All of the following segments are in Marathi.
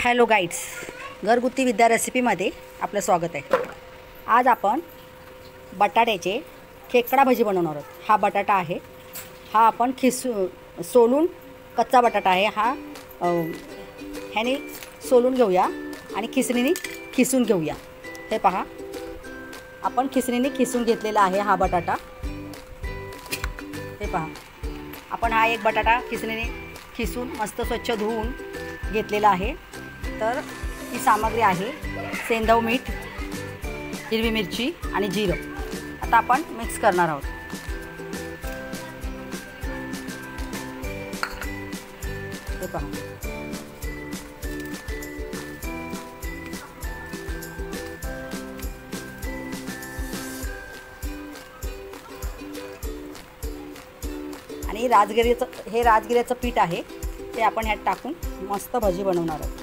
हॅलो गाईड्स, घरगुती विद्या रेसिपीमध्ये आपलं स्वागत आहे। आज आपण बटाट्याचे खेकडा भजी बनवणार आहोत। हा बटाटा आहे, हा आपण सोलून कच्चा बटाटा आहे। हा ह्याने सोलून घेऊया आणि खिसणीने खिसून घेऊया। हे पहा, आपण खिसणीने खिसून घेतलेला आहे हा बटाटा। हे पहा, आपण हा एक बटाटा खिसणीने खिसून मस्त स्वच्छ धुवून घेतलेला आहे। तर ही सामग्री आहे सेंधव मीठ, हिरवी मिरची आणि जिरं। आता आपण मिक्स करणार आहोत। हे पहा, आणि राजगिऱ्याचं पीठ आहे ते आपण ह्यात टाकून मस्त भजी बनवणार आहोत।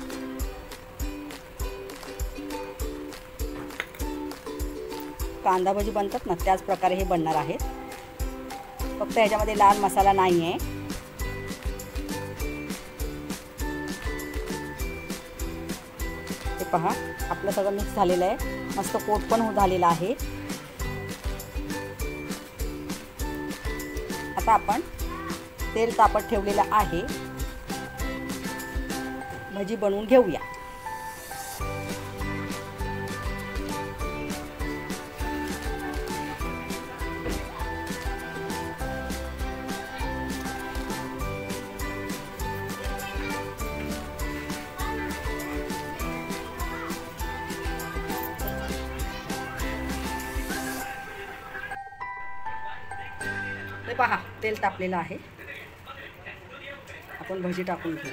कांदा भजी बनतात ना, त्याच प्रकारे हे बनणार आहे। फक्त ह्याच्यामध्ये लाल मसाला नाही आहे। हे पहा, आपलं सगळं मिक्स झालेलं आहे, मस्त कोट पण झालेला आहे। आता आपण तेल तापत ठेवलेलं आहे, भजी बनवून घेऊया। हे पहा, तेल तापलेलं आहे, आपण भजी टाकून घेऊ।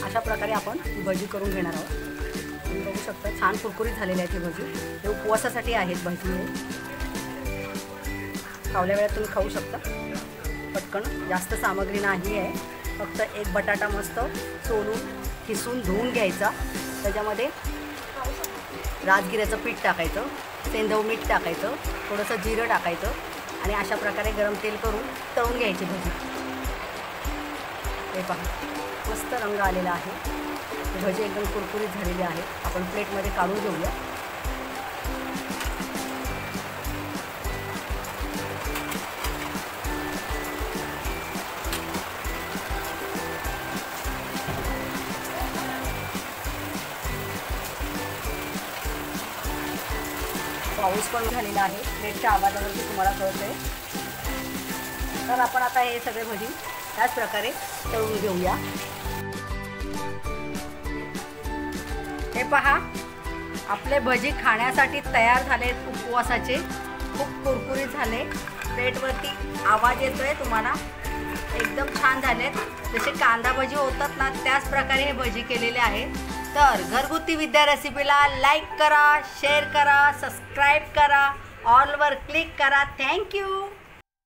अशा प्रकारे आपण भजी करून घेणार आहोत। तुम्ही बघू शकता, छान कुरकुरीत झालेले आहेत हे भजी। हे उपवासासाठी आहेत भजी। खावल्या वेळात तुम्ही खाऊ शकता पटकन। जास्त सामग्री नाही आहे, फक्त एक बटाटा मस्त सोलून खिसून धुवून घ्यायचा। त्याच्यामध्ये राजगिऱ्याचं पीठ टाकायचं, सेंधव मीठ टाकायचं, थोडंसं जिरं टाकायचं आणि अशा प्रकारे गरम तेल करून तळून घ्यायची भजी। हे पहा, मस्त रंग आलेला आहे। भजी एकदम कुरकुरीत झालेली आहे। आपण प्लेटमध्ये काढून घेऊया। पाऊस पण झालेला आहे, प्लेटच्या आवाजावरती तुम्हाला कळतंय। तर आपण आता हे सगळे भजी त्याच प्रकारे तळून घेऊया। हे पहा, आपले भजी खाण्यासाठी तयार झालेत उपवासाचे। खूप कुरकुरीत झाले, प्लेटवरती आवाज येतोय तुम्हाला, एकदम छान झालेत। जसे कांदा भजी होतात ना, त्याच प्रकारे हे भजी केलेले आहेत। तर घरगुती विद्या रेसिपीला लाईक करा, शेअर करा, सबस्क्राईब करा, ऑलवर क्लिक करा। थँक्यू।